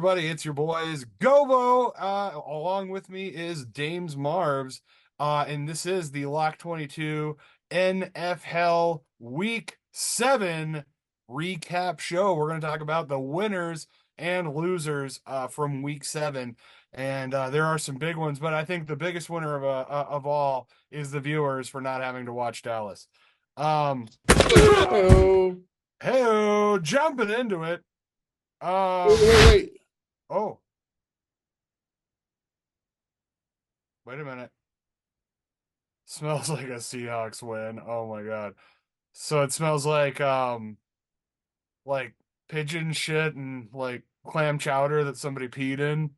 everybody? It's your boys Govo. Along with me is Dames Marvs. And this is the Lock 22 NFL Week 7 recap show. We're going to talk about the winners and losers from Week 7. And there are some big ones, but I think the biggest winner of all is the viewers for not having to watch Dallas. Um, Oh, hey, jumping into it. wait, Um, wait, wait. oh. Wait a minute. Smells like a Seahawks win. Oh my God. So it smells like pigeon shit and like clam chowder that somebody peed in.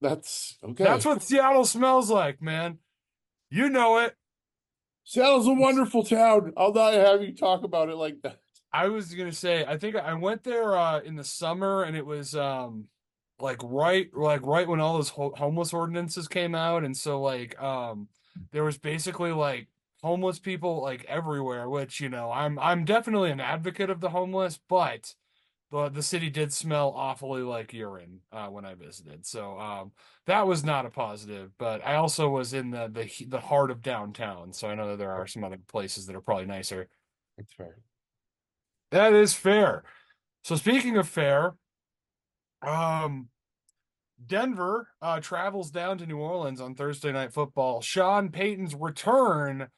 That's That's okay. what Seattle smells like, man. You know it. Seattle's a wonderful town. I'll not have you talk about it like that. I was gonna say, I think I went there in the summer and it was like right when all those homeless ordinances came out, and so there was basically like homeless people like everywhere, which I'm definitely an advocate of the homeless, but the city did smell awfully like urine when I visited. So that was not a positive, but I also was in the heart of downtown, so I know that there are some other places that are probably nicer. That's fair. That is fair. So speaking of fair, um, Denver travels down to New Orleans on Thursday Night Football. Sean Payton's return,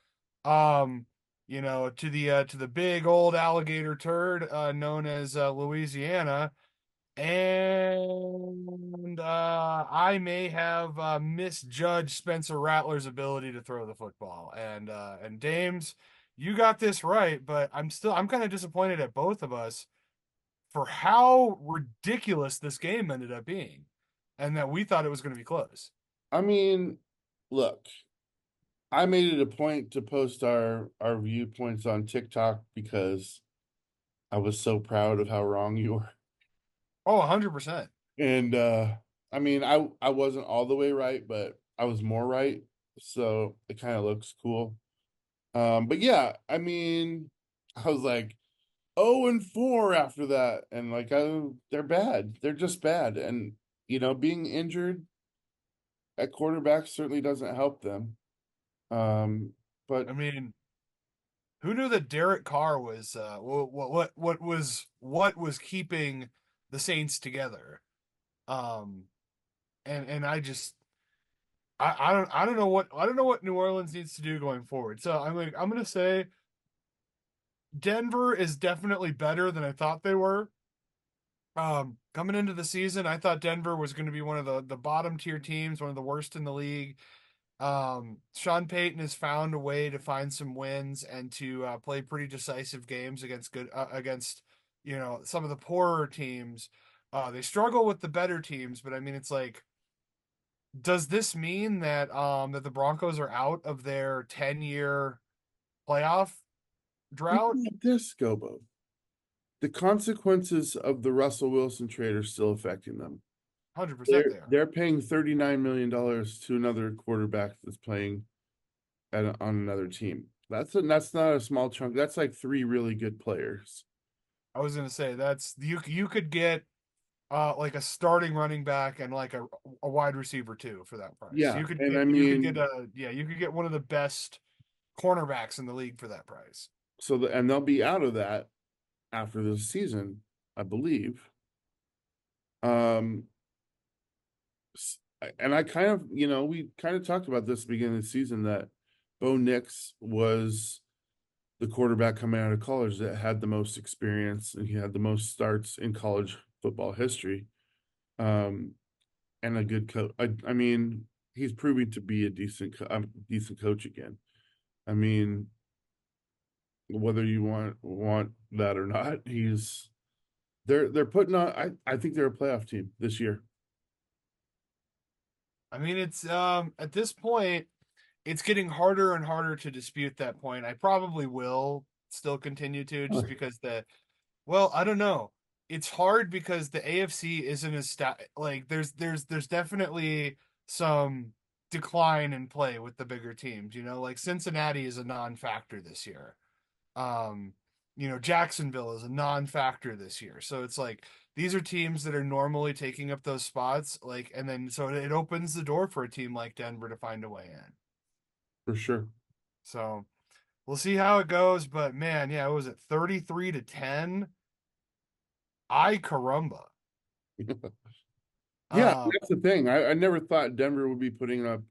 um, to the big old alligator turd known as Louisiana, and I may have misjudged Spencer Rattler's ability to throw the football. And Dames, you got this right, but I'm kind of disappointed at both of us for how ridiculous this game ended up being, and that we thought it was going to be close. I mean, look, I made it a point to post our viewpoints on TikTok because I was so proud of how wrong you were. Oh, 100%. And I mean, I wasn't all the way right, but I was more right. So it kind of looks cool. But yeah, I mean, I was like, 0-4 after that, and like, oh, they're bad. They're just bad, and being injured at quarterback certainly doesn't help them. Um, but I mean, who knew that Derek Carr was what was keeping the Saints together? Um, and I don't know what New Orleans needs to do going forward. So I'm gonna say Denver is definitely better than I thought they were. Coming into the season, I thought Denver was going to be one of the bottom tier teams, one of the worst in the league. Sean Payton has found a way to find some wins and to play pretty decisive games against some of the poorer teams. They struggle with the better teams, but I mean, it's like, does this mean that the Broncos are out of their 10-year playoff think drought? about this, Gobo. The consequences of the Russell Wilson trade are still affecting them. 100% They're they are. they're paying $39 million to another quarterback that's playing on another team. That's not a small chunk. That's like three really good players. I was gonna say that's you could get like a starting running back and like a wide receiver too for that price. Yeah, You could and get I you could get mean, a yeah, you could get one of the best cornerbacks in the league for that price. and they'll be out of that after this season, I believe. Um, and I kind of, we kind of talked about this at the beginning of the season that Bo Nix was the quarterback coming out of college that had the most experience and he had the most starts in college football history. Um, and a good coach. I mean, he's proving to be a decent coach again. I mean, whether you want that or not, they're putting on. I think they're a playoff team this year. I mean, it's at this point it's getting harder and harder to dispute that point. I probably will still continue to, just because I don't know. It's hard because the AFC isn't like there's definitely some decline in play with the bigger teams, like Cincinnati is a non-factor this year. Um, Jacksonville is a non-factor this year. So it's like these are teams that are normally taking up those spots, like, and then so it opens the door for a team like Denver to find a way in. for sure. So we'll see how it goes, but man, yeah, it was at 33-10. I caramba. Yeah, Um, that's the thing. I never thought Denver would be putting up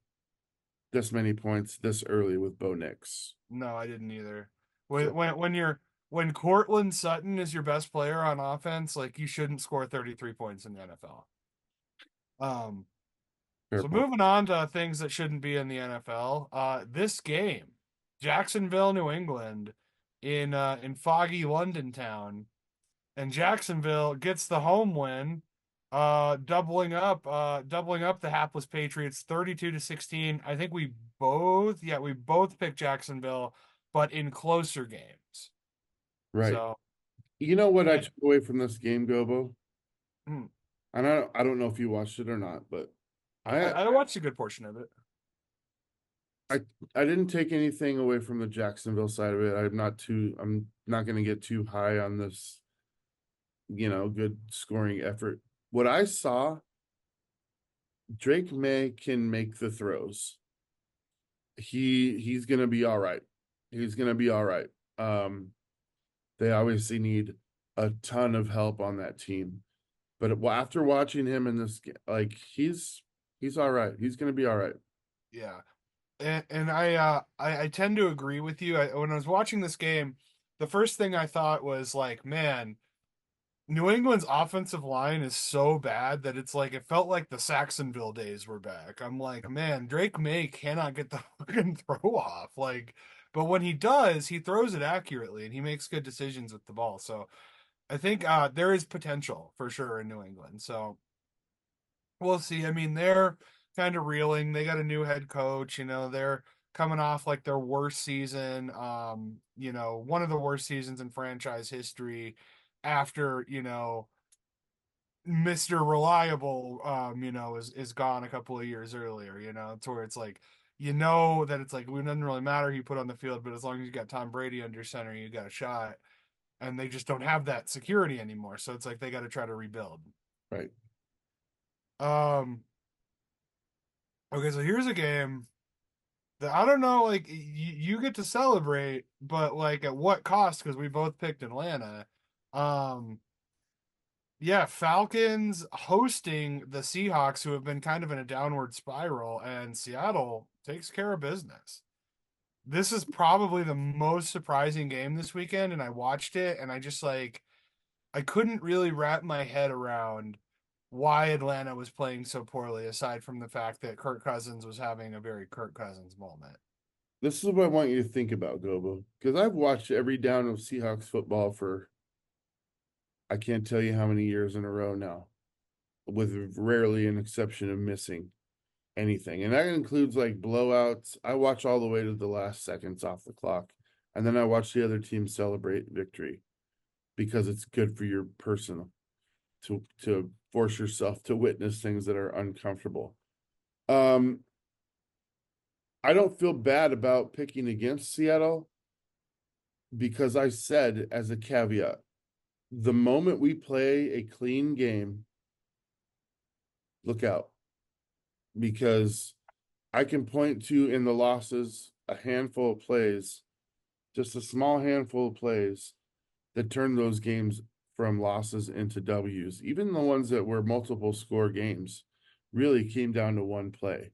this many points this early with Bo Nix. no, I didn't either. So When Cortland Sutton is your best player on offense, like you shouldn't score 33 points in the NFL. Um, fair so point. moving on to things that shouldn't be in the NFL. This game, Jacksonville, New England, in foggy London town, and Jacksonville gets the home win, doubling up the hapless Patriots 32-16. I think we both picked Jacksonville, but in closer games. Right. So, You know what I man, took away from this game, Gobo? hmm, And I don't know if you watched it or not, but I I watched a good portion of it. I I didn't take anything away from the Jacksonville side of it. I'm not going to get too high on this, good scoring effort. What I saw, Drake May can make the throws. He's going to be all right. He's going to be all right. They obviously need a ton of help on that team. But after watching him in this, like he's all right. He's going to be all right. Yeah. And I tend to agree with you. When I was watching this game, the first thing I thought was like, man, New England's offensive line is so bad that it's like it felt like the Saxonville days were back. I'm like, man, Drake May cannot get the fucking throw off. Like, but when he does, he throws it accurately and he makes good decisions with the ball. So I think there is potential for sure in New England. So we'll see. I mean, they're kind of reeling. They got a new head coach. They're coming off like their worst season. One of the worst seasons in franchise history after, Mr. Reliable, is gone a couple of years earlier. It's where it's like, that it's like, it doesn't really matter who you put on the field, but as long as you got Tom Brady under center, you got a shot. And they just don't have that security anymore. So it's like they got to try to rebuild. Right. Um, Okay, so here's a game that I don't know, like you get to celebrate, but like at what cost? Because we both picked Atlanta. Um, yeah, Falcons hosting the Seahawks, who have been kind of in a downward spiral, and Seattle takes care of business. This is probably the most surprising game this weekend, and I watched it, and I just like I couldn't really wrap my head around why Atlanta was playing so poorly, aside from the fact that Kirk Cousins was having a very Kirk Cousins moment. This is what I want you to think about, Gobo, because I've watched every down of Seahawks football for I can't tell you how many years in a row now, with rarely an exception of missing anything. And that includes like blowouts. I watch all the way to the last seconds off the clock. And then I watch the other team celebrate victory because it's good for your personal to force yourself to witness things that are uncomfortable. Um, I don't feel bad about picking against Seattle because I said as a caveat, the moment we play a clean game, look out because I can point to in the losses a handful of plays, just a small handful of plays that turn those games from losses into W's. Even the ones that were multiple score games really came down to one play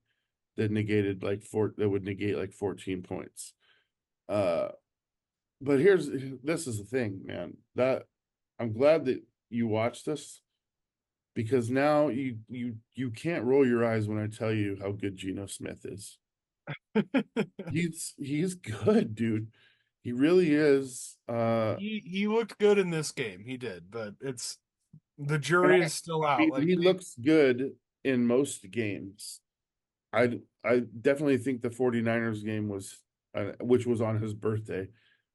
that would negate like 14 points. Uh but this is the thing, man. That I'm glad that you watched this because now you can't roll your eyes when I tell you how good Geno Smith is. He's good, dude. He really is. He looked good in this game. He did, but it's the And jury is still out. Like he looks good in most games. I definitely think the 49ers game was which was on his birthday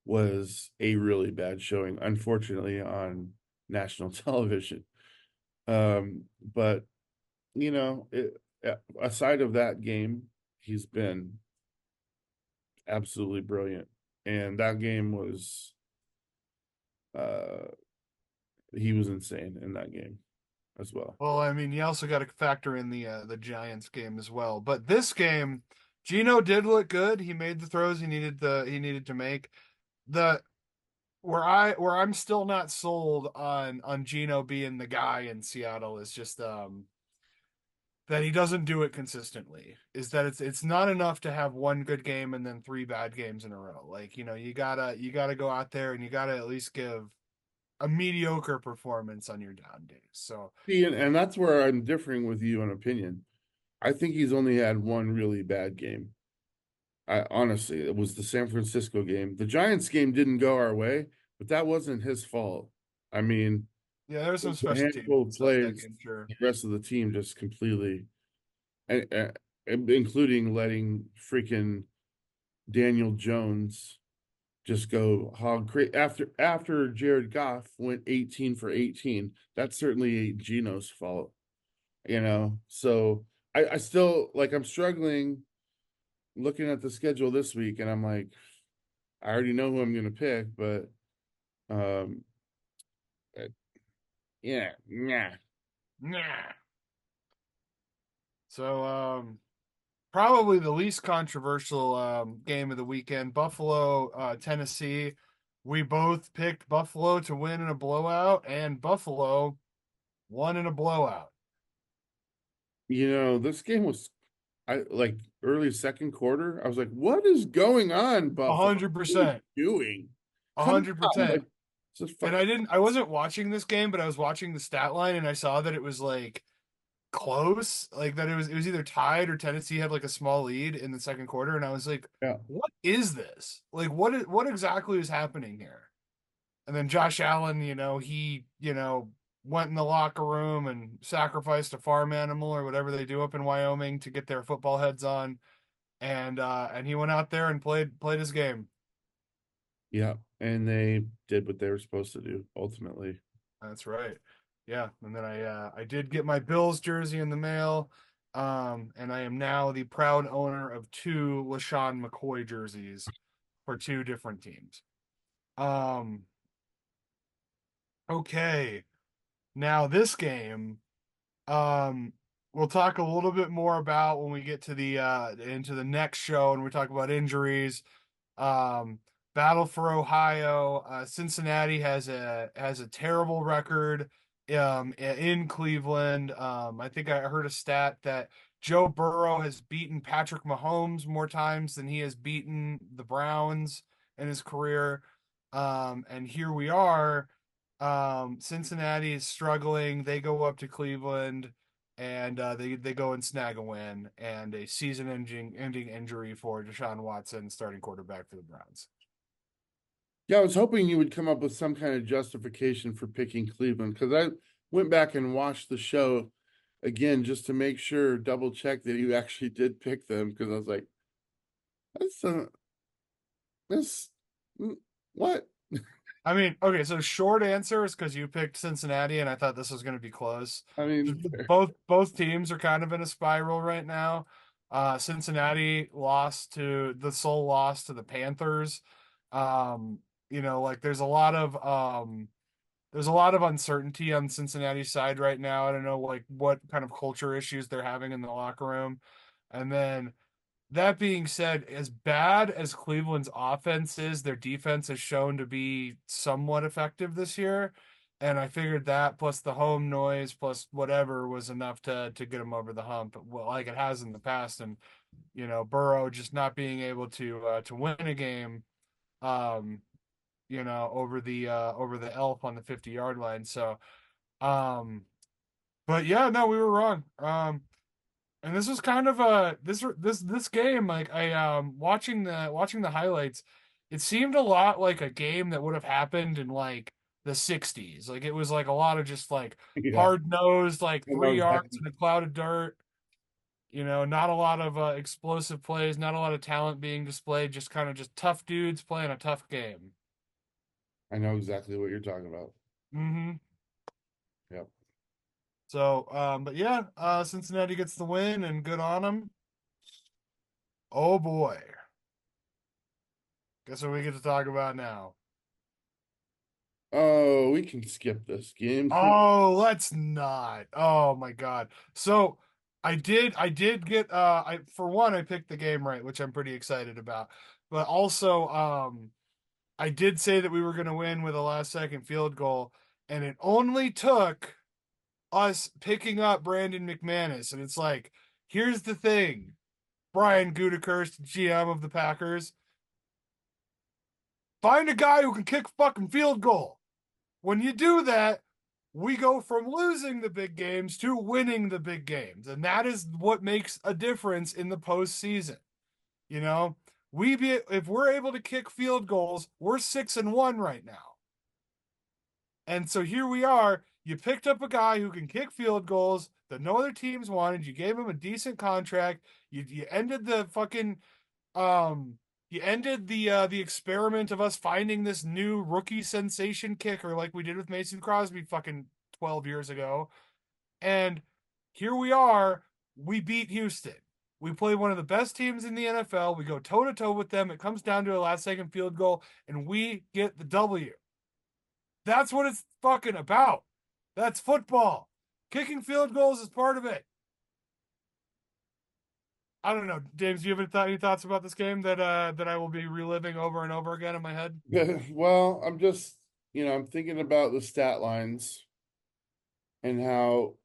was a really bad showing, unfortunately on national television. But aside of that game, he's been absolutely brilliant. And that game was uh he was insane in that game as well. Well, I mean, you also got to factor in the Giants game as well. But this game, Gino did look good. He made the throws he needed to make. The where I'm still not sold on Gino being the guy in Seattle is just that he doesn't do it consistently. Is that it's not enough to have one good game and then three bad games in a row. Like, you gotta go out there and you gotta at least give a mediocre performance on your down days. So See, and that's where I'm differing with you on opinion. I think he's only had one really bad game. I honestly, it was the San Francisco game. The Giants game didn't go our way, but that wasn't his fault. I mean, yeah, there's some a special teams handful and of stuff that plays, game, sure. the rest of the team just completely, and including letting freaking Daniel Jones just go hog crazy after Jared Goff went 18 for 18. That's certainly Gino's fault, you know. So I still like I'm struggling looking at the schedule this week, and I'm like, I already know who I'm gonna pick, but um, uh, yeah, yeah, Nah. So probably the least controversial game of the weekend, Buffalo Tennessee. We both picked Buffalo to win in a blowout, and Buffalo won in a blowout. you know, this game was I like early second quarter. I was like, what is going on, A Buffalo? hundred What are you percent. doing? A Come hundred on, percent. like just And fuck. I wasn't watching this game, but I was watching the stat line and I saw that it was like close, like that it was either tied or Tennessee had like a small lead in the second quarter, and I was like, Yeah, what is this? Like what exactly is happening here? And then Josh Allen, he went in the locker room and sacrificed a farm animal or whatever they do up in Wyoming to get their football heads on, and he went out there and played his game. yeah, and they did what they were supposed to do ultimately. That's right. Yeah, and then I did get my Bills jersey in the mail, and I am now the proud owner of two LaShawn McCoy jerseys for two different teams. Um, okay, now this game, um, we'll talk a little bit more about when we get to the into the next show and we talk about injuries. Um, Battle for Ohio. Cincinnati has a terrible record in Cleveland. I think I heard a stat that Joe Burrow has beaten Patrick Mahomes more times than he has beaten the Browns in his career. And here we are. Cincinnati is struggling. They go up to Cleveland and they go and snag a win and a season-ending injury for Deshaun Watson, starting quarterback for the Browns. Yeah, I was hoping you would come up with some kind of justification for picking Cleveland because I went back and watched the show again just to make sure, double check that you actually did pick them because I was like, that's this what? I mean, okay, so short answer is because you picked Cincinnati, and I thought this was going to be close. I mean, fair. Both teams are kind of in a spiral right now. Cincinnati lost to the sole loss to the Panthers. Like there's a lot of uncertainty on Cincinnati's side right now. I don't know like what kind of culture issues they're having in the locker room. And then that being said, as bad as Cleveland's offense is, their defense has shown to be somewhat effective this year. And I figured that plus the home noise plus whatever was enough to get them over the hump, well, like it has in the past. And Burrow just not being able to win a game, um, over the elf on the 50-yard line. So, um, but yeah, no, we were wrong. And this was kind of a this game, like I watching the highlights, it seemed a lot like a game that would have happened in like the 60s. Like it was like a lot of just like Yeah, hard nosed, like I know 3 yards exactly. in a cloud of dirt. Not a lot of explosive plays, not a lot of talent being displayed, just kind of just tough dudes playing a tough game. I know exactly what you're talking about. Hmm. Yep. So, but yeah, Cincinnati gets the win and good on them. Oh boy. Guess what we get to talk about now? Oh, we can skip this game. Oh, let's not. Oh my God. So I did get I for one I picked the game right, which I'm pretty excited about. But also I did say that we were going to win with a last second field goal, and it only took us picking up Brandon McManus. And it's like, here's the thing, Brian Gutekunst, GM of the Packers, find a guy who can kick fucking field goal. When you do that, we go from losing the big games to winning the big games. And that is what makes a difference in the postseason. You know, if we're able to kick field goals, we're 6-1 right now. And so here we are. You picked up a guy who can kick field goals that no other teams wanted. You gave him a decent contract. You ended the fucking you ended the experiment of us finding this new rookie sensation kicker like we did with Mason Crosby fucking 12 years ago. And here we are. We beat Houston. We play one of the best teams in the NFL. We go toe to toe with them. It comes down to a last second field goal, and we get the W. That's what it's fucking about. That's football. Kicking field goals is part of it. I don't know, James. Do you have any thoughts about this game that I will be reliving over and over again in my head? Well, I'm just, I'm thinking about the stat lines and how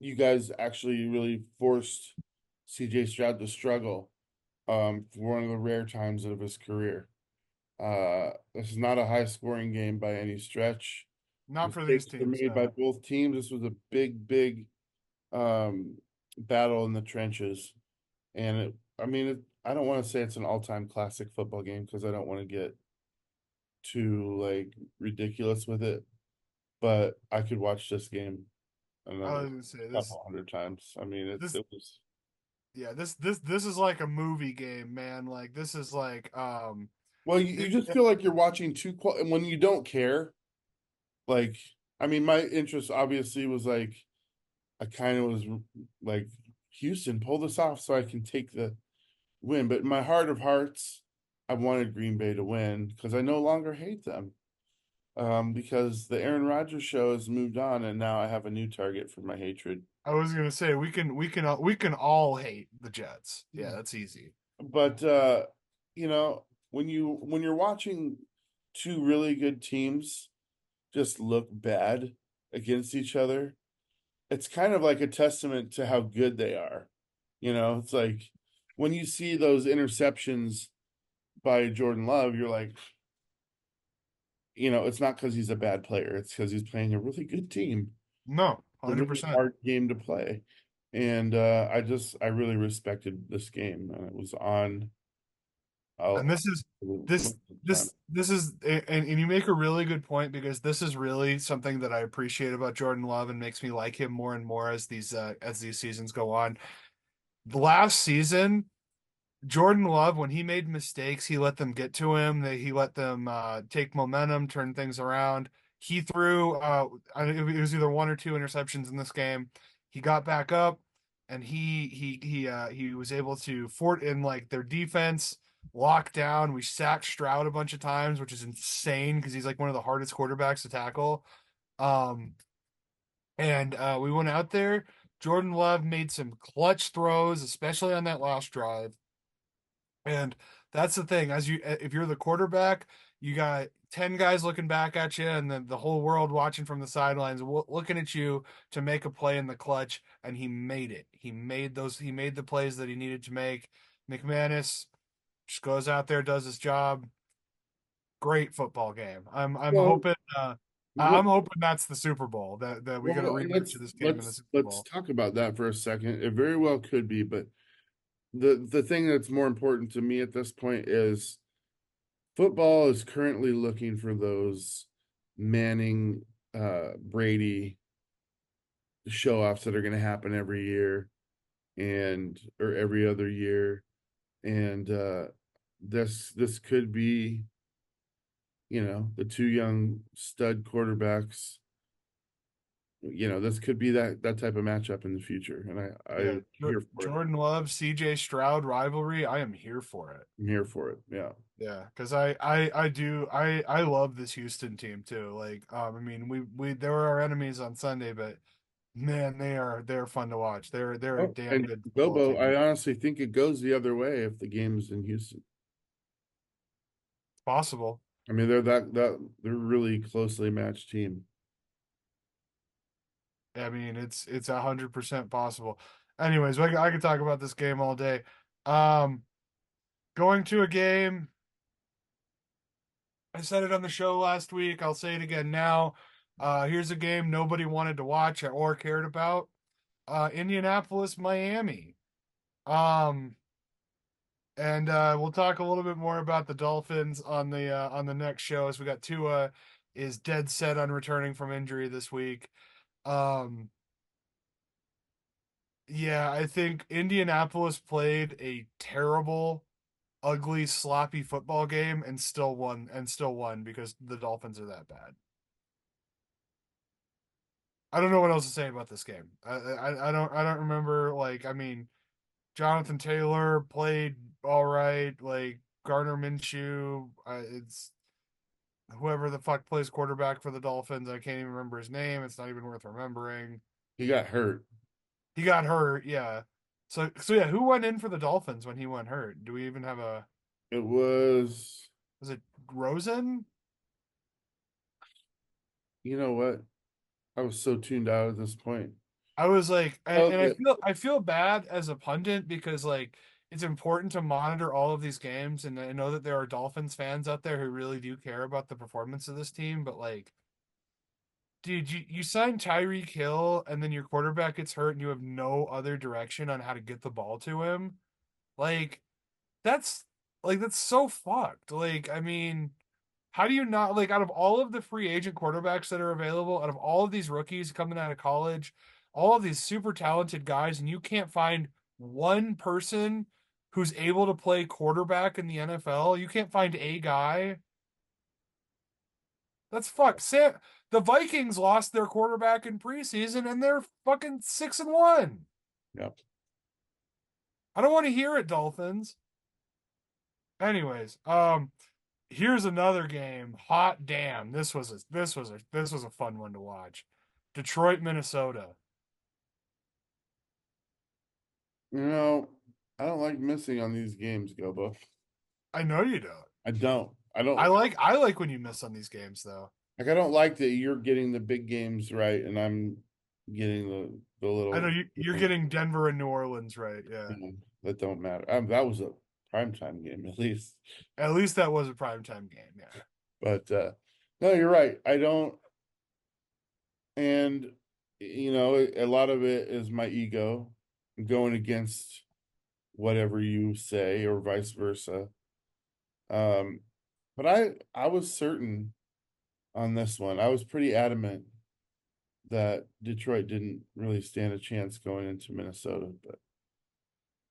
you guys actually really forced CJ Stroud to struggle for one of the rare times of his career. This is not a high scoring game by any stretch. Not for these Mistakes were teams, made by no. both teams. This was a big um battle in the trenches. And I don't want to say it's an all-time classic football game because I don't want to get too like ridiculous with it, but I could watch this game I another was gonna say couple hundred times. I mean, this it was yeah, this is like a movie game, man. Like this is like well, you just feel like you're watching and when you don't care, like my interest obviously was like I kind of was like Houston, pull this off so I can take the win, but in my heart of hearts, I wanted Green Bay to win because I no longer hate them. Because the Aaron Rodgers show has moved on, and now I have a new target for my hatred. I was gonna say we can all hate the Jets. Yeah, that's easy. But when you're watching two really good teams just look bad against each other, it's kind of like a testament to how good they are. It's like when you see those interceptions by Jordan Love, you're like, it's not because he's a bad player, it's because he's playing a really good team. No, A really 100%. hard game to play. And I really respected this game, and it was on And all this is most this of the time. this is and you make a really good point because this is really something that I appreciate about Jordan Love and makes me like him more and more as these seasons go on. Last season, Jordan Love, when he made mistakes, he let them get to him. He let them take momentum, turn things around. He threw it was either one or two interceptions in this game. He got back up and he was able to fort in like their defense lock down. We sacked Stroud a bunch of times, which is insane because he's like one of the hardest quarterbacks to tackle. Um, and we went out there. Jordan Love made some clutch throws, especially on that last drive. And that's the thing. If you're the quarterback, you got 10 guys looking back at you, and then the whole world watching from the sidelines, looking at you to make a play in the clutch. And he made it. He made the plays that he needed to make. McManus just goes out there, does his job. Great football game. Well, I'm what hoping that's the Super Bowl that we get a well, and rematch of this game in the Super let's Bowl. talk about that for a second. It very well could be, but the thing that's more important to me at this point is football is currently looking for those Manning, Brady show offs that are going to happen every year and or every other year, and this could be, the two young stud quarterbacks. This could be that type of matchup in the future, and Yeah, I'm here for it. Jordan Love, CJ Stroud rivalry. I am here for it. I'm here for it. Yeah. Yeah, because I love this Houston team too. Like, I mean, we they were our enemies on Sunday, but man, they're fun to watch. They're a Oh, damn and good football Bobo, I team. honestly think it goes the other way if the game is in Houston. Possible. I mean, they're they're really closely matched team. I mean, it's 100% possible. Anyways, I could talk about this game all day. Um, Going to a game. I said it on the show last week. I'll say it again now. Here's a game nobody wanted to watch or cared about. Indianapolis, Miami. Um, and we'll talk a little bit more about the Dolphins on the next show as we got Tua is dead set on returning from injury this week. Um, yeah, I think Indianapolis played a terrible, ugly, sloppy football game and still won because the Dolphins are that bad. I don't know what else to say about this game. I don't remember like I mean Jonathan Taylor played all right. Like Gardner Minshew, it's whoever the fuck plays quarterback for the Dolphins. I can't even remember his name. It's not even worth remembering. He got hurt. He got hurt. Yeah. So yeah, who went in for the Dolphins when he went hurt? Do we even have a? It was, Was it Rosen? you know what? I was so tuned out at this point. I was like, Oh, and yeah. I feel bad as a pundit because like it's important to monitor all of these games, and I know that there are Dolphins fans out there who really do care about the performance of this team, but like, dude, you signed Tyreek Hill, and then your quarterback gets hurt, and you have no other direction on how to get the ball to him. Like, that's that's so fucked. Like, I mean, how do you not like out of all of the free agent quarterbacks that are available, out of all of these rookies coming out of college, all of these super talented guys, and you can't find one person who's able to play quarterback in the NFL? You can't find a guy. That's fuck. The Vikings lost their quarterback in preseason and they're fucking 6-1. Yep. I don't want to hear it, Dolphins. Anyways, here's another game. Hot damn. This was a fun one to watch. Detroit, Minnesota. You know, I don't like missing on these games, Gobo. I know you don't. I don't. I don't I like when you miss on these games though. like I don't like that you're getting the big games right and I'm getting the I know little you're getting Denver and New Orleans right. Yeah. that don't matter. That was a primetime game at least. At least that was a primetime game. Yeah. But no, you're right. I don't, and a lot of it is my ego going against whatever you say or vice versa. Um, but I was certain on this one. I was pretty adamant that Detroit didn't really stand a chance going into Minnesota, but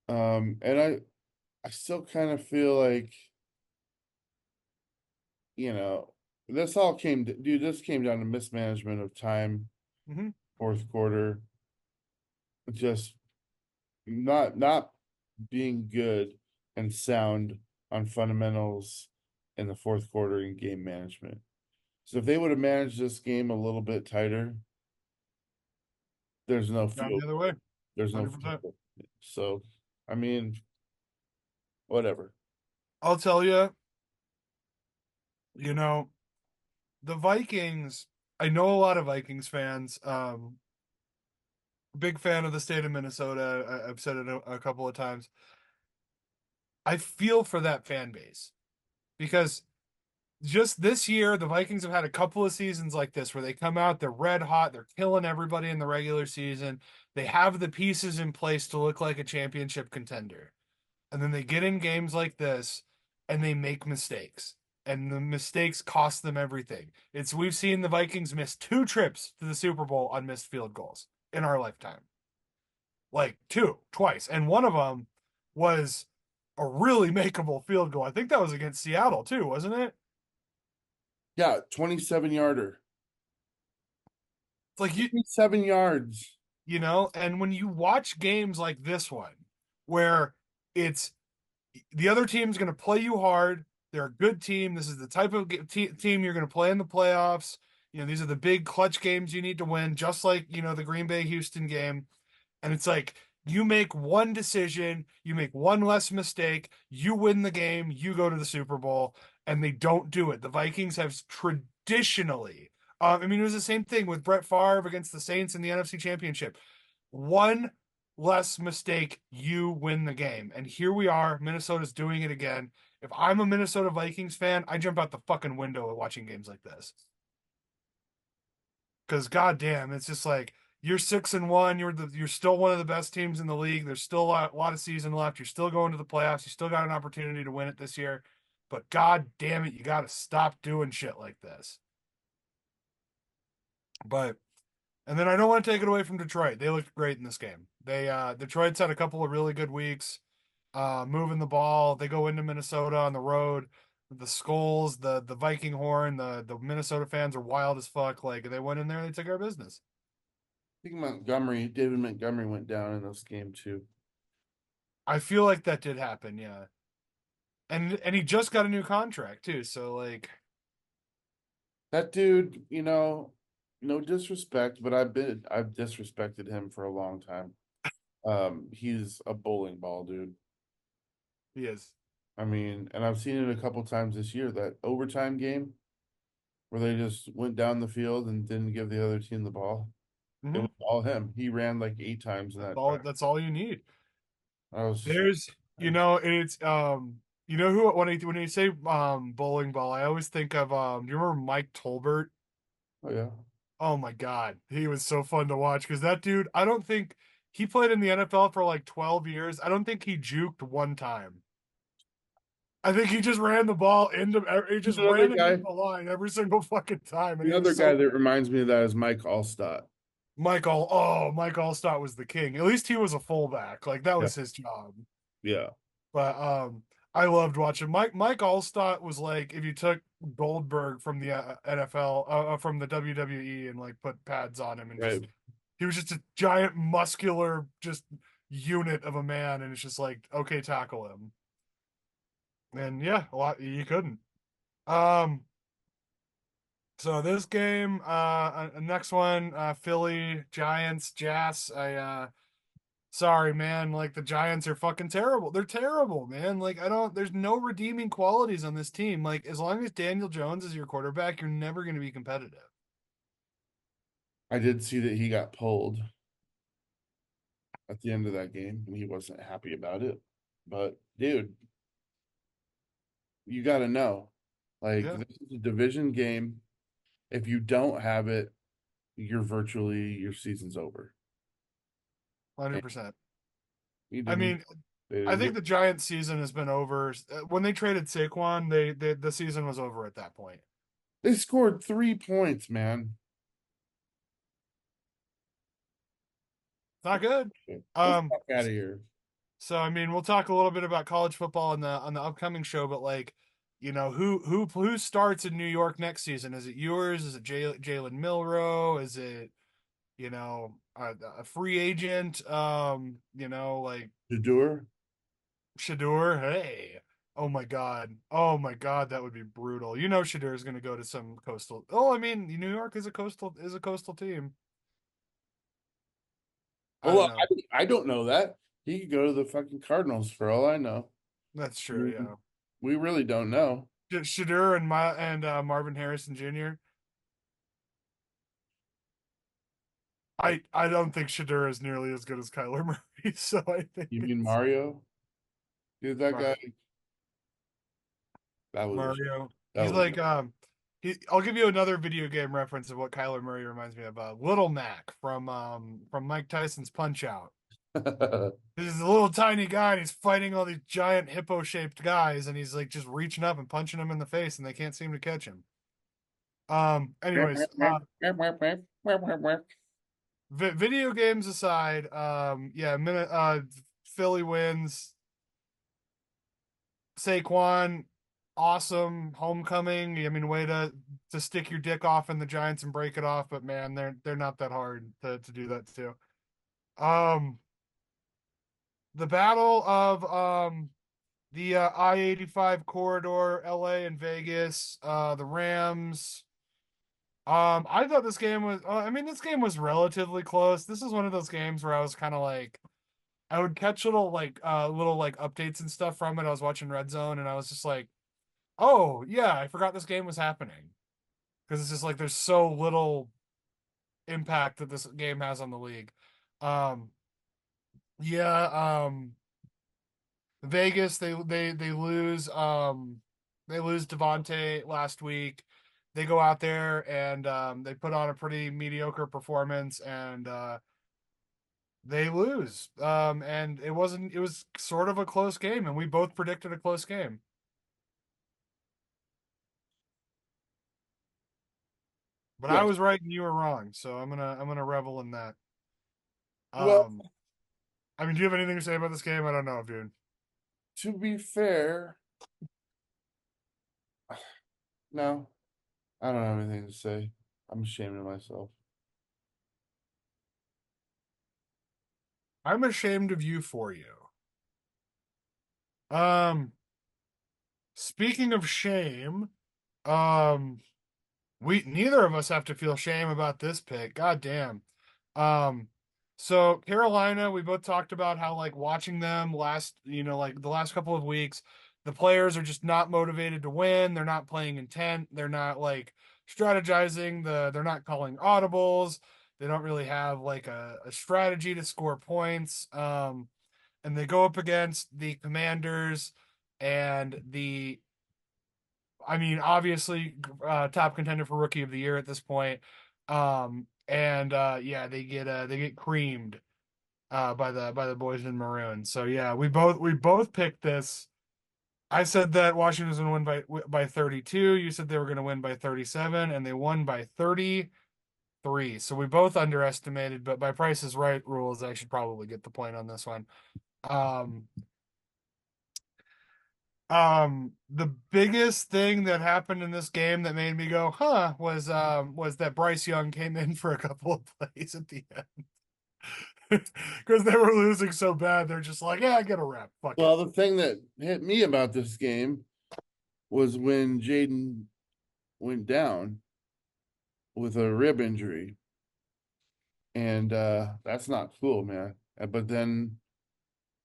and I still kind of feel like, you know, this came down to mismanagement of time, Hmm. fourth quarter, just not being good and sound on fundamentals in the fourth quarter in game management. So if they would have managed this game a little bit tighter, there's no Down field. the other way. There's no 100%. field. So I mean, whatever. I'll tell you, you know, the Vikings, I know a lot of Vikings fans. Big fan of the state of Minnesota. I've said it a couple of times. I feel for that fan base because just this year, the Vikings have had a couple of seasons like this where they come out, they're red hot, they're killing everybody in the regular season. They have the pieces in place to look like a championship contender. And then they get in games like this and they make mistakes. And the mistakes cost them everything. We've seen the Vikings miss two trips to the Super Bowl on missed field goals in our lifetime. Like twice. And one of them was a really makeable field goal. I think that was against Seattle too, wasn't it? Yeah, 27 yarder. It's like 27 yards. and when you watch games like this one, where it's the other team's going to play you hard, They're a good team. This is the type of team you're going to play in the playoffs. You know, these are the big clutch games you need to win, just like, you know, the Green Bay Houston game. And it's like you make one decision, you make one less mistake, you win the game, you go to the Super Bowl, and they don't do it. The Vikings have traditionally, I mean, it was the same thing with Brett Favre against the Saints in the NFC Championship. One less mistake, you win the game. And here we are. Minnesota's doing it again. If I'm a Minnesota Vikings fan, I jump out the fucking window watching games like this. Because goddamn, it's just like you're 6-1. You're still one of the best teams in the league. There's still a lot of season left. You're still going to the playoffs. You still got an opportunity to win it this year. But god damn it, you got to stop doing shit like this. But and then I don't want to take it away from Detroit. They looked great in this game. Detroit's had a couple of really good weeks, moving the ball. They go into Minnesota on the road. The skulls, the Viking horn, the Minnesota fans are wild as fuck. Like they went in there, they took our business. I think David Montgomery went down in this game too. I feel like that did happen, yeah. And he just got a new contract too, so like That dude, no disrespect, but I've disrespected him for a long time. He's a bowling ball, dude. he is. I mean, and I've seen it a couple times this year, that overtime game where they just went down the field and didn't give the other team the ball. It Mm-hmm. was all him. He ran like 8 times in That's that all. time. That's all you need. I was just like, There's, it's you know who when you say bowling ball, I always think of do you remember Mike Tolbert? oh yeah. Oh my God, he was so fun to watch because that dude, I don't think he played in the NFL for like 12 years. I don't think he juked one time. I think he just ran the ball into he just Another ran it into guy, the line every single fucking time, and the he other was guy so that reminds me of that is Mike Allstott. Mike Allstott was the king. At least he was a fullback. Like that Yeah. was his job. Yeah. But I loved watching Mike Allstott was like if you took Goldberg from the NFL from the WWE and like put pads on him and just Right. he was just a giant muscular just unit of a man and it's just like okay tackle him. And yeah, a lot you couldn't. Um so this game next one Philly Giants Jazz sorry, man. Like the Giants are fucking terrible. They're terrible, man. Like I don't. There's no redeeming qualities on this team. Like as long as Daniel Jones is your quarterback, you're never going to be competitive. I did see that he got pulled at the end of that game and he wasn't happy about it. But dude, you got to know, like Yeah, this is a division game. If you don't have it, your season's over. 100%. He I didn't. mean, They I didn't think get. the Giants' season has been over. When they traded Saquon, the season was over at that point. They scored 3 points, man. It's not good. Get the Um, fuck out of here. So I mean, we'll talk a little bit about college football on the upcoming show, but like, who starts in New York next season? Is it yours? Is it Jalen Milrow? Is it a free agent? Like Shadur? Shadur? Hey, oh my God, that would be brutal. You know, Shadur is going to go to some coastal. Oh, I mean, New York is a coastal team. I Oh, don't well, know. I don't know that. He could go to the fucking Cardinals for all I know. That's I true. mean, Yeah, we really don't know. Shadur and Marvin Harrison Jr. I don't think Shadur is nearly as good as Kyler Murray, so I think You mean it's Mario? Dude, that guy, Mar- that was Mario. that He's was like I'll give you another video game reference of what Kyler Murray reminds me of. Little Mac from Mike Tyson's Punch Out. This is a little tiny guy and he's fighting all these giant hippo shaped guys and he's like just reaching up and punching them in the face and they can't seem to catch him. Anyways, video games aside, yeah, Philly wins. Saquon, awesome homecoming. I mean, way to stick your dick off in the Giants and break it off, but man, they're not that hard to do that too. Um, the battle of the I-85 corridor, LA and Vegas, the Rams. I thought this game was. I mean, this game was relatively close. This is one of those games where I was kind of like, I would catch little like updates and stuff from it. I was watching Red Zone, and I was just like, oh yeah, I forgot this game was happening because it's just like there's so little impact that this game has on the league. Um, yeah. Vegas they lose Devontae last week. They go out there and they put on a pretty mediocre performance and they lose. And it was sort of a close game and we both predicted a close game. But I Yes. was right and you were wrong, so I'm gonna revel in that. Well, Um I mean, do you have anything to say about this game? I don't know, dude. to be fair, no, I don't have anything to say. I'm ashamed of myself. I'm ashamed of you for you. Um Speaking of shame, um we neither of us have to feel shame about this pick. God damn. Um, so Carolina, we both talked about how like watching them like the last couple of weeks, the players are just not motivated to win. They're not playing intent. They're not like strategizing. They're not calling audibles. They don't really have like a strategy to score points. And they go up against the Commanders and the I mean, obviously, top contender for rookie of the year at this point. And yeah, they get creamed by the boys in maroon. So yeah, we both picked this. I said that Washington was going to win by 32. You said they were going to win by 37, and they won by 33. So we both underestimated, but by Price is Right rules, I should probably get the point on this one. Um, the biggest thing that happened in this game that made me go, huh, was that Bryce Young came in for a couple of plays at the end. Because they were losing so bad, they're just like, yeah, get a rep. Fuck it. Well, the thing that hit me about this game was when Jaden went down with a rib injury. And that's not cool, man. But then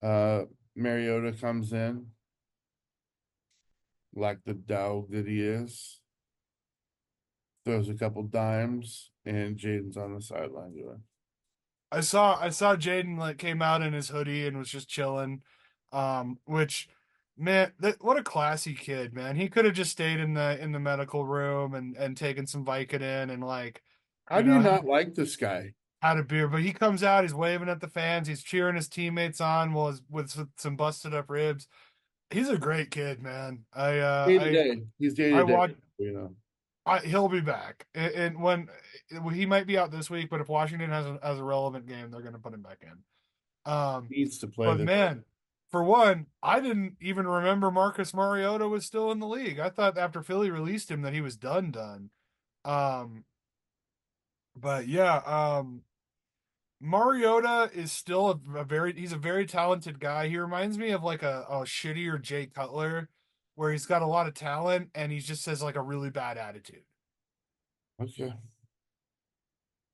uh Mariota comes in like the dog that he is, throws a couple dimes, and Jaden's on the sideline doing. I saw Jaden like came out in his hoodie and was just chilling. Which man, what a classy kid, man. He could have just stayed in the medical room and taken some Vicodin and like, How you do you know, not like this guy? had a beer, but he comes out, he's waving at the fans, he's cheering his teammates on while with some busted up ribs. He's a great kid, man. Day to day. He's day I to day, watch. you know. He'll be back, and when he might be out this week, but if Washington has a relevant game, they're going to put him back in. Needs to play But this. man, for one, I didn't even remember Marcus Mariota was still in the league. I thought after Philly released him that he was done. Um, but yeah, Mariota is still he's a very talented guy. He reminds me of like a shittier Jay Cutler, where he's got a lot of talent and he just has like a really bad attitude. Okay.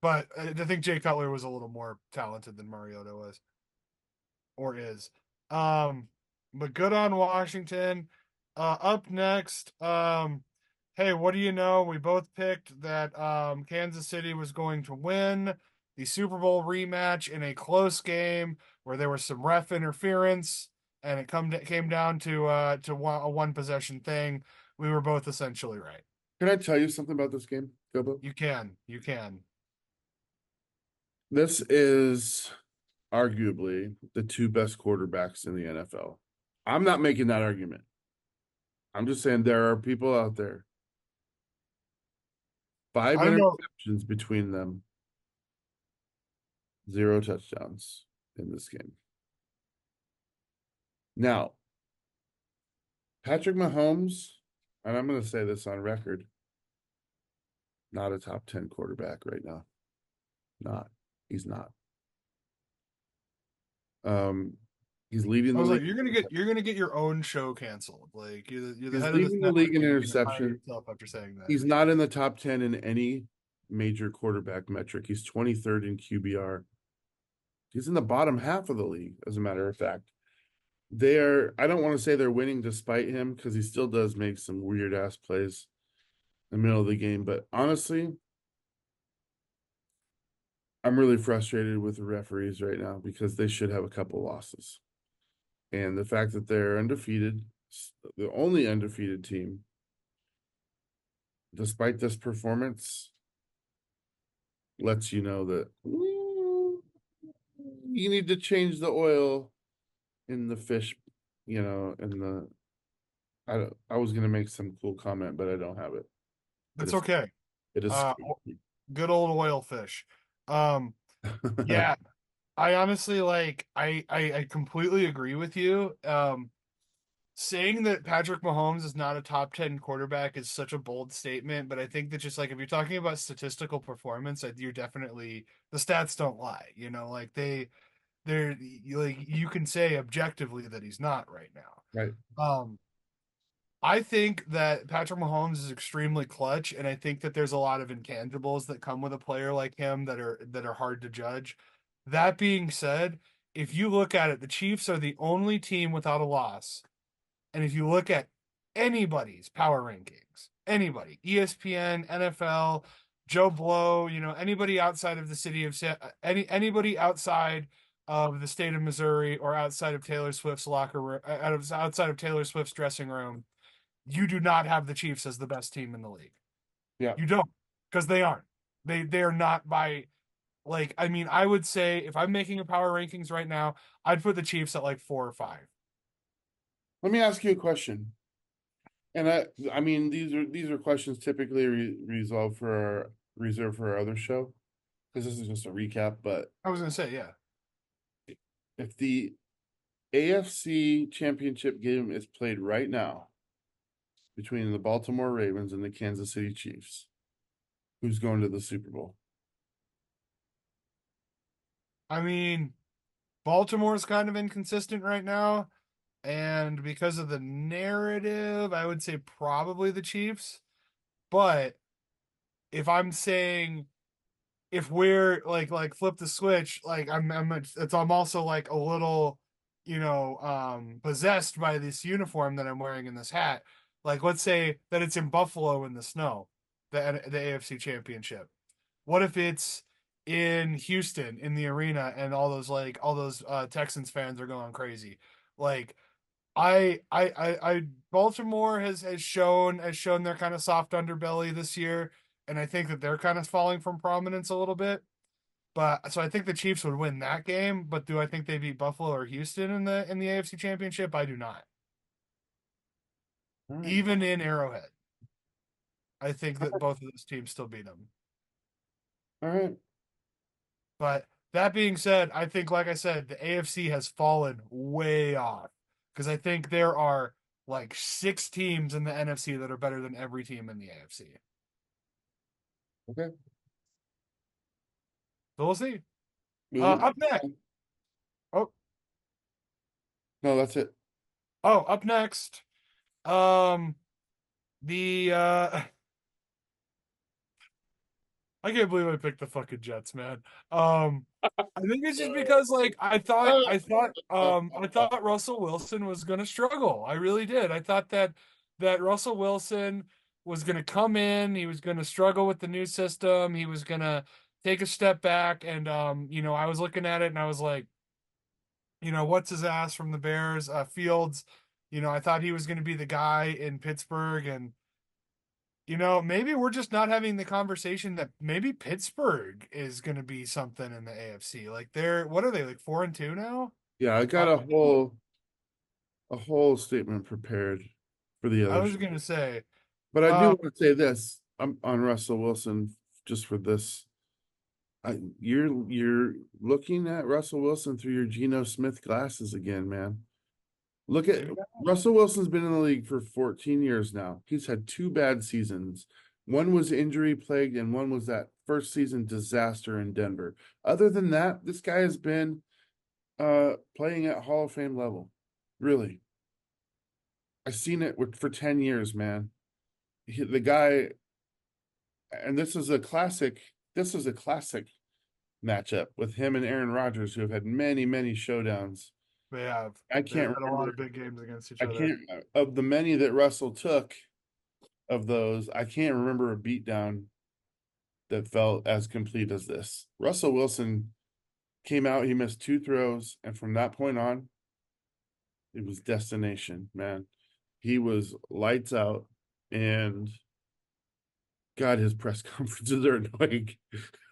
But I think Jay Cutler was a little more talented than Mariota was or is. Um, but good on Washington. Up next, hey, what do you know? We both picked that Kansas City was going to win the Super Bowl rematch in a close game where there was some ref interference and came down to a one possession thing. We were both essentially right. Can I tell you something about this game, Gobo? You can. This is arguably the two best quarterbacks in the NFL. I'm not making that argument. I'm just saying there are people out there. Five I don't know. interceptions between them, zero touchdowns in this game. Now, Patrick Mahomes, and I'm going to say this on record, not a top 10 quarterback right now. Not. He's not. Um, He's leading I the was like, league. you're gonna get your own show canceled. Like you're the He's head of this leading the network league in and you're gonna fire interception. yourself after saying that. He's not in the top 10 in any major quarterback metric. He's 23rd in QBR. He's in the bottom half of the league, as a matter of fact. I don't want to say they're winning despite him because he still does make some weird ass plays in the middle of the game. But honestly, I'm really frustrated with the referees right now because they should have a couple losses. And the fact that they're undefeated, the only undefeated team, despite this performance, lets you know that you need to change the oil in the fish, in the I was gonna make some cool comment, but I don't have it. It That's is okay. it is Uh, Good old oil fish. Um, yeah, I honestly like I completely agree with you. Saying that Patrick Mahomes is not a top 10 quarterback is such a bold statement, but I think that just like if you're talking about statistical performance, you're definitely the stats don't lie, like they're like you can say objectively that he's not right now. right. I think that Patrick Mahomes is extremely clutch, and I think that there's a lot of intangibles that come with a player like him that are hard to judge. That being said, if you look at it, the Chiefs are the only team without a loss. And if you look at anybody's power rankings, anybody, ESPN, NFL, Joe Blow, anybody outside of the city of anybody outside of the state of Missouri or outside of Taylor Swift's locker room, outside of Taylor Swift's dressing room, you do not have the Chiefs as the best team in the league. Yeah. You don't, because they aren't. They are not by like. I mean, I would say if I'm making a power rankings right now, I'd put the Chiefs at like 4 or 5. Let me ask you a question. And I mean these are questions typically reserved for our other show because this is just a recap. But I was gonna say, yeah. if the AFC Championship game is played right now between the Baltimore Ravens and the Kansas City Chiefs, who's going to the Super Bowl? I mean, Baltimore's kind of inconsistent right now, and because of the narrative, I would say probably the Chiefs. But if I'm saying if we're like flip the switch, like I'm also like a little, possessed by this uniform that I'm wearing in this hat. Like let's say that it's in Buffalo in the snow, the AFC Championship. What if it's in Houston in the arena and all those Texans fans are going crazy? Like Baltimore has shown their kind of soft underbelly this year, and I think that they're kind of falling from prominence a little bit. But so I think the Chiefs would win that game. But do I think they beat Buffalo or Houston in the AFC Championship? I do not. All right. Even in Arrowhead, I think that both of those teams still beat them. All right. But that being said, I think, like I said, the AFC has fallen way off because I think there are like 6 teams in the NFC that are better than every team in the AFC. Okay. So we'll see. Moving Up next. on. Oh, No, that's it. up next. Um, the I can't believe I picked the fucking Jets, man. I think it's just because like I thought Russell Wilson was gonna struggle. I really did. I thought that Russell Wilson was gonna come in, he was gonna struggle with the new system, he was gonna take a step back, and I was looking at it and I was like, what's his ass from the Bears, Fields. I thought he was gonna be the guy in Pittsburgh, and maybe we're just not having the conversation that maybe Pittsburgh is going to be something in the AFC. Like what are they like 4-2 now? Yeah, I got Five- a whole statement prepared for the I other was show. going to say, But I do uh, want to say this. I'm on Russell Wilson just for this. You're looking at Russell Wilson through your Geno Smith glasses again, man. Look at maybe Russell Wilson's been in the league for 14 years now. He's had 2 bad seasons. One was injury plagued, and one was that first season disaster in Denver. Other than that, this guy has been playing at Hall of Fame level. Really. I've seen it for 10 years, man. The guy, and this is a classic matchup with him and Aaron Rodgers, who have had many, many showdowns. They have. I They've can't had a lot remember, of big games against each I other. can't, of the many that Russell took of those, I can't remember a beatdown that felt as complete as this. Russell Wilson came out, he missed two throws, and from that point on, it was destination, man. He was lights out, and God, his press conferences are annoying.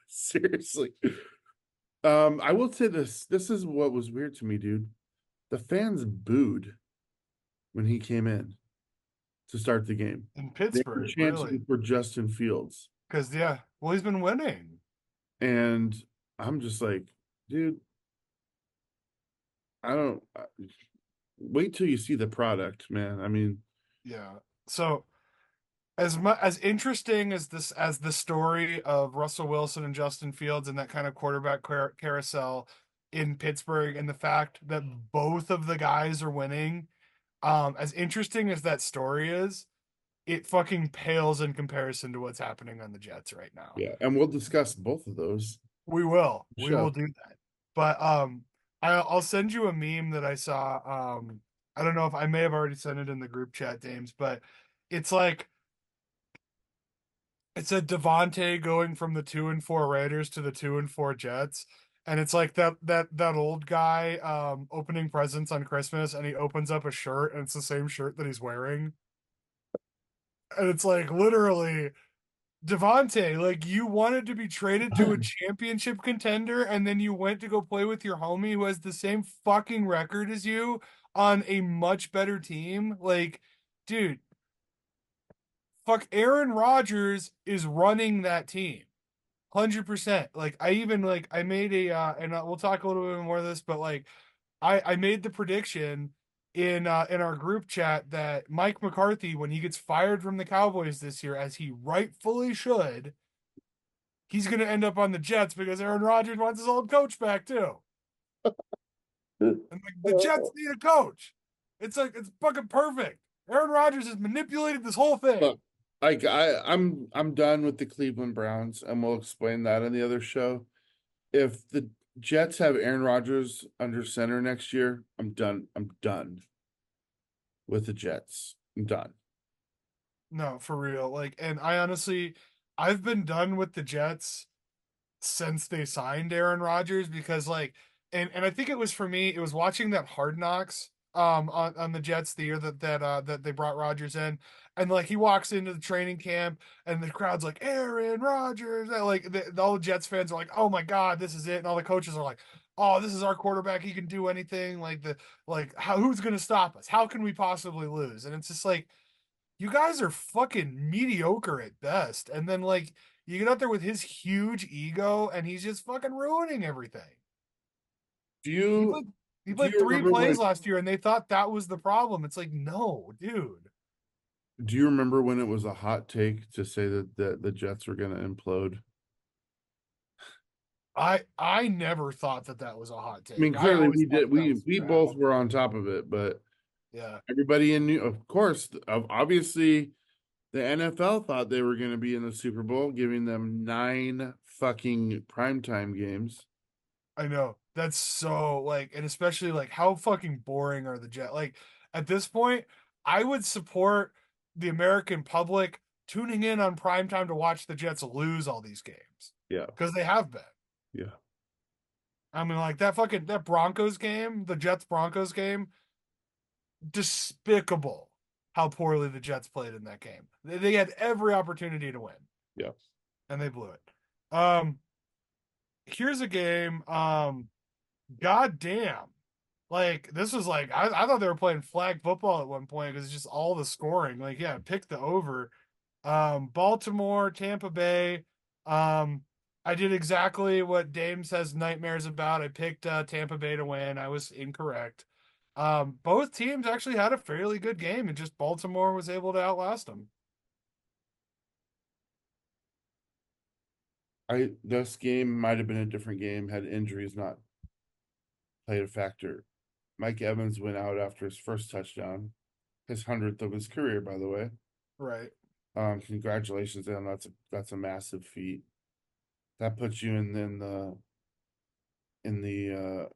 Seriously. I will say this. This is what was weird to me, dude. The fans booed when he came in to start the game. In They were Pittsburgh, really. chanting for Justin Fields. Because, yeah, well, he's been winning. And I'm just like, dude, I don't wait till you see the product, man. I mean, Yeah. So, as interesting as the story of Russell Wilson and Justin Fields and that kind of quarterback carousel in Pittsburgh and the fact that both of the guys are winning, as interesting as that story is, it fucking pales in comparison to what's happening on the Jets right now. yeah, and we'll discuss both of those. We will. We Show. will do that. But I'll send you a meme that I saw. I don't know if I may have already sent it in the group chat, James, but it's like it said Devontae going from the 2-4 Raiders to the 2-4 Jets. And it's like that old guy opening presents on Christmas and he opens up a shirt and it's the same shirt that he's wearing. And it's like literally Devontae, like you wanted to be traded to a championship contender and then you went to go play with your homie who has the same fucking record as you on a much better team. Like, dude, fuck Aaron Rodgers is running that team. 100%. Like I even like I made a and we'll talk a little bit more of this, but like I made the prediction in our group chat that Mike McCarthy, when he gets fired from the Cowboys this year, as he rightfully should, he's going to end up on the Jets because Aaron Rodgers wants his old coach back too. And like, the Jets need a coach. It's like it's fucking perfect. Aaron Rodgers has manipulated this whole thing. Look, like I'm done with the Cleveland Browns, and we'll explain that in the other show. If the Jets have Aaron Rodgers under center next year, I'm done. I'm done with the Jets. I'm done. No, for real. Like, and I honestly, I've been done with the Jets since they signed Aaron Rodgers because like and I think it was for me, it was watching that Hard Knocks on the Jets the year that they brought Rodgers in and like he walks into the training camp and the crowd's like Aaron Rodgers and like all the Jets fans are like, "Oh my God, this is it." And all the coaches are like, "Oh, this is our quarterback. He can do anything." Who's going to stop us? How can we possibly lose? And it's just like you guys are fucking mediocre at best. And then like you get out there with his huge ego and he's just fucking ruining everything. Do He you played he do played you three remember plays when last year and they thought that was the problem. It's like, no, dude. do you remember when it was a hot take to say that the Jets were going to implode? I never thought that was a hot I mean, take. I clearly always we thought did. that We was we crap. both were on top of it, but Yeah. everybody in New, of course, obviously, the NFL thought they were going to be in the Super Bowl, giving them 9 fucking primetime games. I know. That's so like, and especially like how fucking boring are the Jet? Like at this point, I would support the American public tuning in on prime time to watch the Jets lose all these games Yeah, because they have been. yeah. I mean, like that Broncos game, the Jets Broncos game, despicable how poorly the Jets played in that game. They had every opportunity to win Yeah. and they blew it. Here's a game. Goddamn. Like this was like I thought they were playing flag football at one point because it's just all the scoring. Like, yeah, pick the over. Baltimore, Tampa Bay. Um, I did exactly what Dame says nightmares about. I picked Tampa Bay to win. I was incorrect. Both teams actually had a fairly good game, and just Baltimore was able to outlast them. This game might have been a different game had injuries not played a factor. Mike Evans went out after his first touchdown, his 100th of his career, by the way. Right. Congratulations to him. That's a massive feat. That puts you in the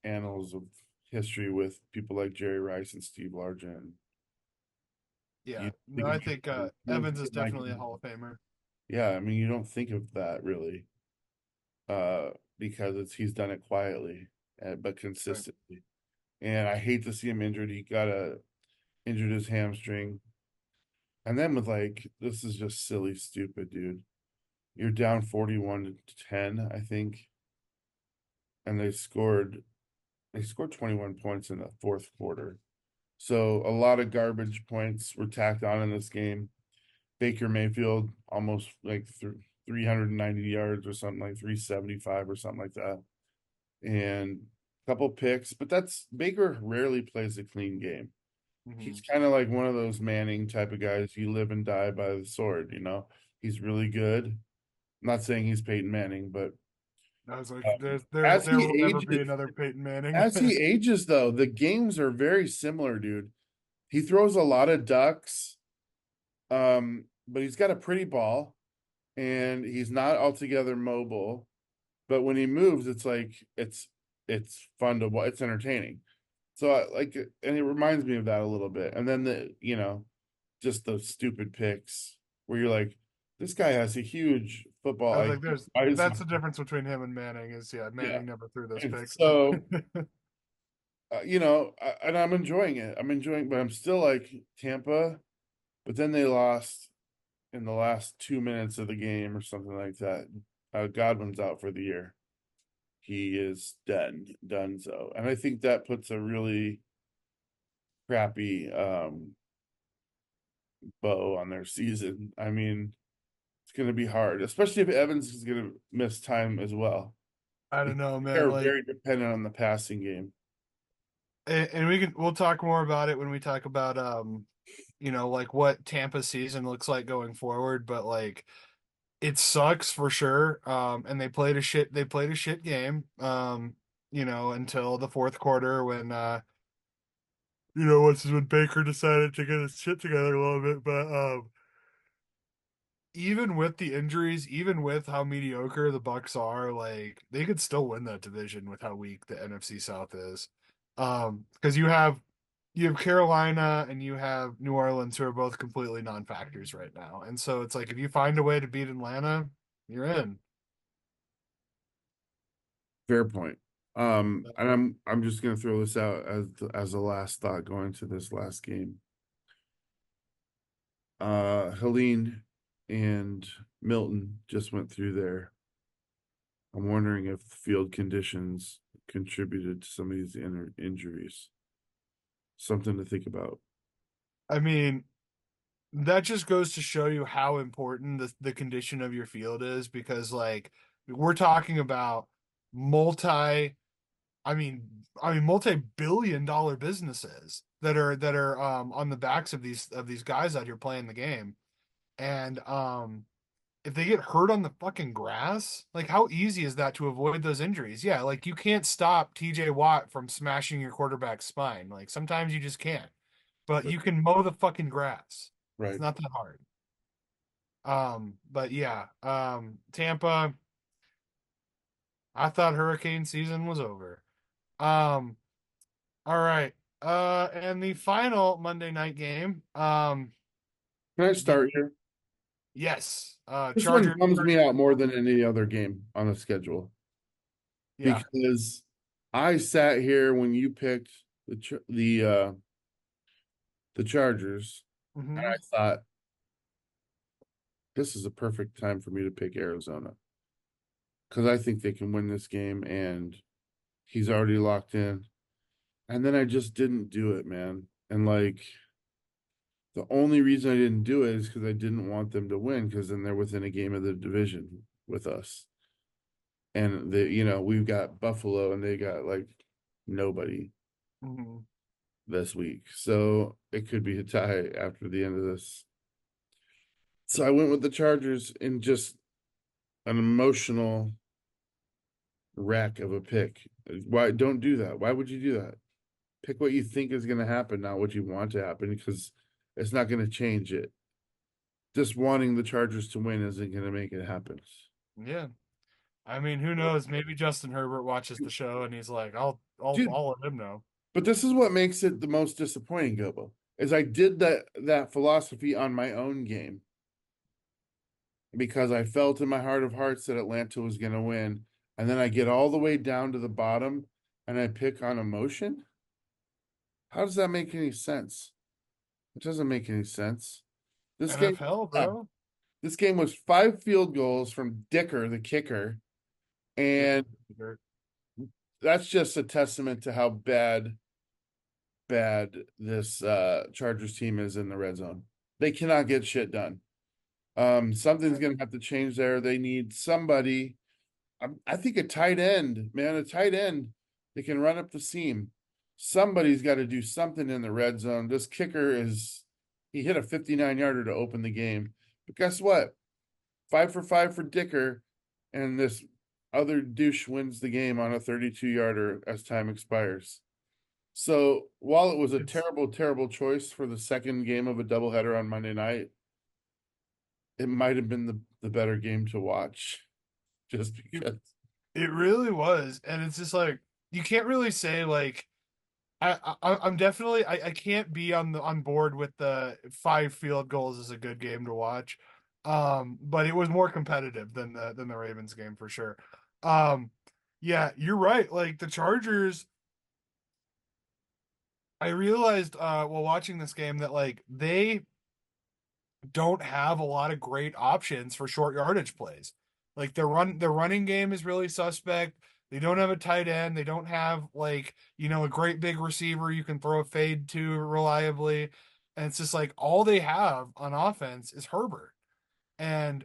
annals of history with people like Jerry Rice and Steve Largent. Yeah. You No, think I of think you don't Evans think is of Mike definitely a Evans. Hall of Famer. Yeah, I mean you don't think of that really, uh, because he's done it quietly, but Right. consistently. And I hate to see him injured. He got a injured his hamstring, and then with like this is just silly, stupid, dude. You're down 41-10, I think, and they scored 21 points in the fourth quarter. So a lot of garbage points were tacked on in this game. Baker Mayfield almost like 390 yards or something, like 375 or something like that. And a couple picks, but that's Baker rarely plays a clean game. Hmm. He's kind of like one of those Manning type of guys. You live and die by the sword, you know. He's really good. I'm not saying he's Peyton Manning, but I was like, um, there as there he will never be ages, another Peyton Manning. as he ages though, the games are very similar, dude. He throws a lot of ducks, but he's got a pretty ball and he's not altogether mobile. But when he moves, it's like it's fun to watch. It's entertaining. So I like it, and it reminds me of that a little bit. And then just those stupid picks where you're like, this guy has a huge football I was like, IQ. there's Why is he? that's the difference between him and Manning is yeah, Yeah. Manning never threw those And picks. so, and I'm enjoying it. But I'm still like Tampa. But then they lost in the last 2 minutes of the game or something like that. Godwin's out for the year. He is done so. And I think that puts a really crappy bow on their season. I mean, it's going to be hard, especially if Evans is going to miss time as well. I don't know, man. They're Like, very dependent on the passing game. and we'll talk more about it when we talk about like what Tampa's season looks like going forward. But like, it sucks for sure. And they played a shit game. Until the fourth quarter when once is when Baker decided to get his shit together a little bit. But even with the injuries, even with how mediocre the Bucks are, like they could still win that division with how weak the NFC South is. Because you have Carolina and you have New Orleans who are both completely non-factors right now. And so it's like if you find a way to beat Atlanta, you're in. Fair point. And I'm just going to throw this out as a last thought going to this last game. Helene and Milton just went through there. I'm wondering if the field conditions contributed to some of these injuries. Something to think about. I mean, that just goes to show you how important the condition of your field is because like we're talking about multi multi-billion dollar businesses that are on the backs of these guys out here playing the game. And if they get hurt on the fucking grass, like how easy is that to avoid those injuries? Yeah, like you can't stop TJ Watt from smashing your quarterback's spine. Like sometimes you just can't. But you can mow the fucking grass. It's Right. not that hard. But yeah, Tampa, I thought hurricane season was over. Um, all right. And the final Monday night game, Can I the start here? yes, This one Chargers, bums me out more than any other game on the schedule yeah. because I sat here when you picked the Chargers, and Hmm. I thought this is a perfect time for me to pick Arizona because I think they can win this game, and he's already locked in. And then I just didn't do it, man. And like the only reason I didn't do it is because I didn't want them to win because then they're within a game of the division with us. And we've got Buffalo and they got like nobody Hmm. this week. So it could be a tie after the end of this. So I went with the Chargers in just an emotional wreck of a pick. Why don't do that? Why would you do that? Pick what you think is going to happen, not what you want to happen, because it's not going to change it. Just wanting the Chargers to win isn't going to make it happen. Yeah. I mean, who knows? Maybe Justin Herbert watches the show and he's like, Dude, I'll let him know. but this is what makes it the most disappointing, Gobo, is I did that philosophy on my own game because I felt in my heart of hearts that Atlanta was going to win, and then I get all the way down to the bottom and I pick on emotion. How does that make any sense? It doesn't make any sense. This game, NFL, yeah, bro. this game was 5 field goals from Dicker, the kicker, Dick and Dirt. that's just a testament to how bad this Chargers team is in the red zone. They cannot get shit done. Something's gonna have to change there. They need somebody. I think a tight end, man, a tight end that can run up the seam. Somebody's got to do something in the red zone. This kicker he hit a 59-yarder to open the game. But guess what? 5 for 5 for Dicker, and this other douche wins the game on a 32-yarder as time expires. So while it was a It's terrible, terrible choice for the second game of a doubleheader on Monday night, it might have been the better game to watch just it, because. it really was. And it's just like you can't really say like I'm definitely I can't be on board with the 5 field goals is a good game to watch. But it was more competitive than the Ravens game for sure. Um, yeah, you're right. Like the Chargers, I realized while watching this game that like they don't have a lot of great options for short yardage plays. Like their running game is really suspect. They don't have a tight end. They don't have like, a great big receiver you can throw a fade to reliably. And it's just like all they have on offense is Herbert. And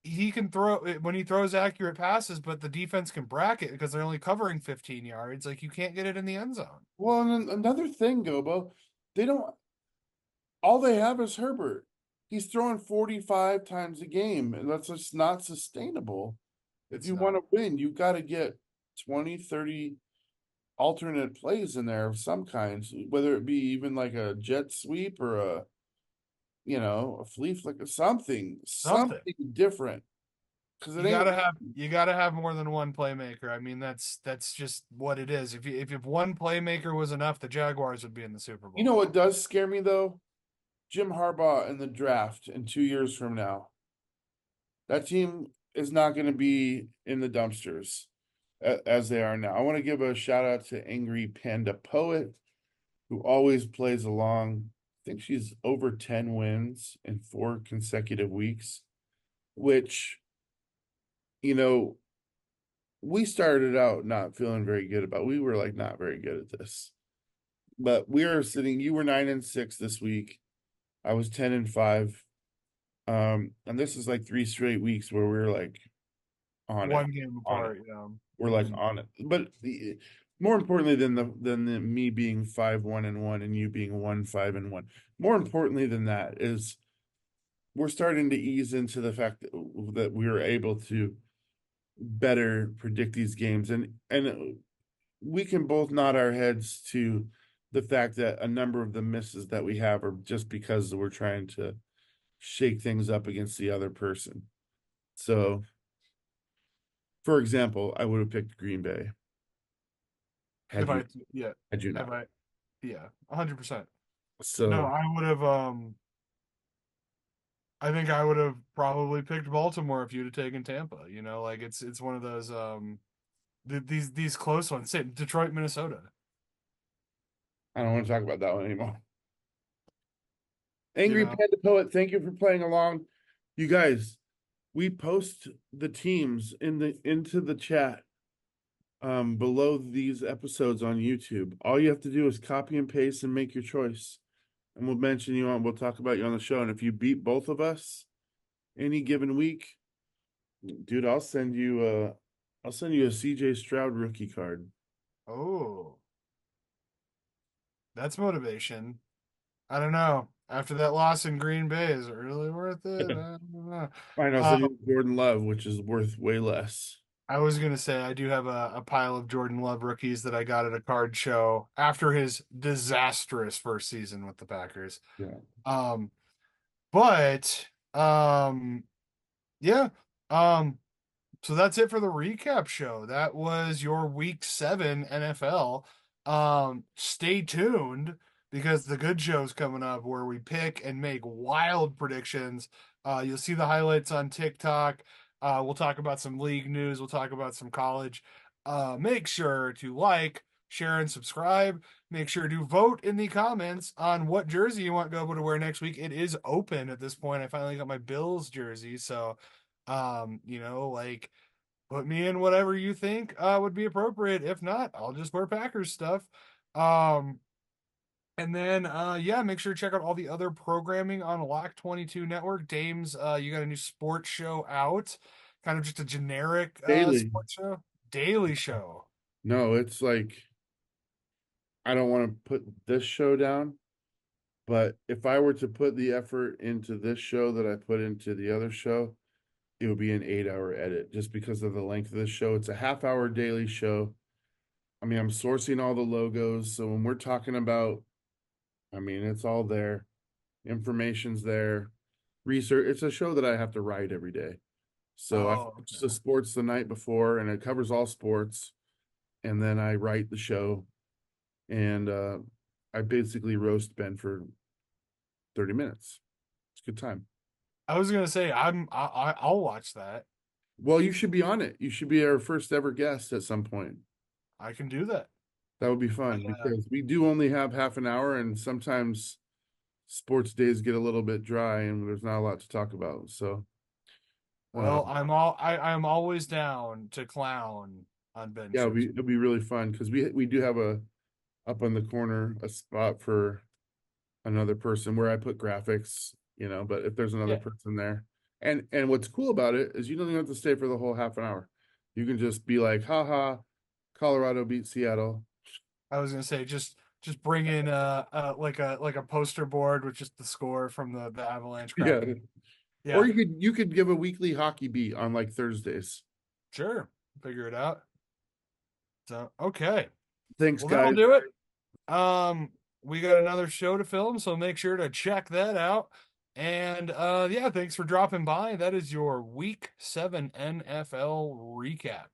he can throw when he throws accurate passes, but the defense can bracket because they're only covering 15 yards. Like you can't get it in the end zone. Well, and another thing, Gobo, they don't. All they have is Herbert. He's throwing 45 times a game, and that's just not sustainable. If It's you want not to win, you got to get 20, 30 alternate plays in there of some kinds, whether it be even like a jet sweep or a flea flicker, something something. different. Because it ain't, You gotta have more than one playmaker. I mean, that's just what it is. If one playmaker was enough, the Jaguars would be in the Super you Bowl. know what does scare me though? Jim Harbaugh in the draft in 2 years from now. That team is not going to be in the dumpsters as they are now. I want to give a shout out to Angry Panda Poet, who always plays along. I think she's over 10 wins in 4 consecutive weeks, which, you know, we started out not feeling very good about. We were like not very good at this. But we are sitting, you were 9-6 this week. I was 10-5. And this is like 3 straight weeks where we're like on it, One game on it. apart, you know. We're like Mhm. on it. But more importantly than me being 5-1-1 and you being 1-5-1, more importantly than that is we're starting to ease into the fact that we were able to better predict these games, and we can both nod our heads to the fact that a number of the misses that we have are just because we're trying to shake things up against the other person. So, for example, I would have picked Green Bay If had you I yeah, had you if not. I yeah, 100%. No, So I would have I think I would have probably picked Baltimore if you'd have taken Tampa, like it's one of those these close ones. Same Detroit, Minnesota. I don't want to talk about that one anymore. You Angry know. Panda Poet, thank you for playing along. You guys, we post the teams into the chat below these episodes on YouTube. All you have to do is copy and paste and make your choice. And we'll talk about you on the show. And if you beat both of us any given week, dude, I'll send you a CJ Stroud rookie card. Oh, that's motivation. I don't know. After that loss in Green Bay, is it really worth it? I don't know. Fine, I'll Uh, send you Jordan Love, which is worth way less. I was gonna say I do have a pile of Jordan Love rookies that I got at a card show after his disastrous first season with the Packers. Yeah. Um, but yeah. Um, So that's it for the recap show. That was your week 7 NFL. Stay tuned because the good show's coming up where we pick and make wild predictions. You'll see the highlights on TikTok. We'll talk about some league news. We'll talk about some college. Make sure to like, share, and subscribe. Make sure to vote in the comments on what jersey you want Gobo to wear next week. It is open at this point. I finally got my Bills jersey, so like put me in whatever you think would be appropriate. If not, I'll just wear Packers stuff. Um, and then yeah, make sure to check out all the other programming on Lock 22 Network. Dames, you got a new sports show out, kind of just a generic Daily. sports show, daily show. No, it's like I don't want to put this show down, but if I were to put the effort into this show that I put into the other show, it would be an 8-hour edit just because of the length of the show. It's a half-hour daily show. I mean, I'm sourcing all the logos. So when we're talking about, I mean, it's all there. Information's there. Research. It's a show that I have to write every day. So I Oh, watch the okay. sports the night before and it covers all sports. And then I write the show. And I basically roast Ben for 30 minutes. It's a good time. I was gonna say I'll watch that. Well, you should be on it. You should be our first ever guest at some point. I can do that. That would be fun because we do only have half an hour, and sometimes sports days get a little bit dry and there's not a lot to talk about. So, uh, Well, I'm always down to clown on Ben yeah, Ship's. it'll be really fun because we do have a up on the corner a spot for another person where I put graphics, but if there's another Yeah, person there. And what's cool about it is you don't even have to stay for the whole half an hour. You can just be like, haha, Colorado beat Seattle. I was gonna say just bring in like a poster board with just the score from the Avalanche crap. Yeah. Or Yeah, you could give a weekly hockey beat on like Thursdays. sure. Figure it out. So okay. Thanks, Well, that'll guys. do it. We got another show to film, so make sure to check that out. And yeah, thanks for dropping by. That is your week 7 NFL recap.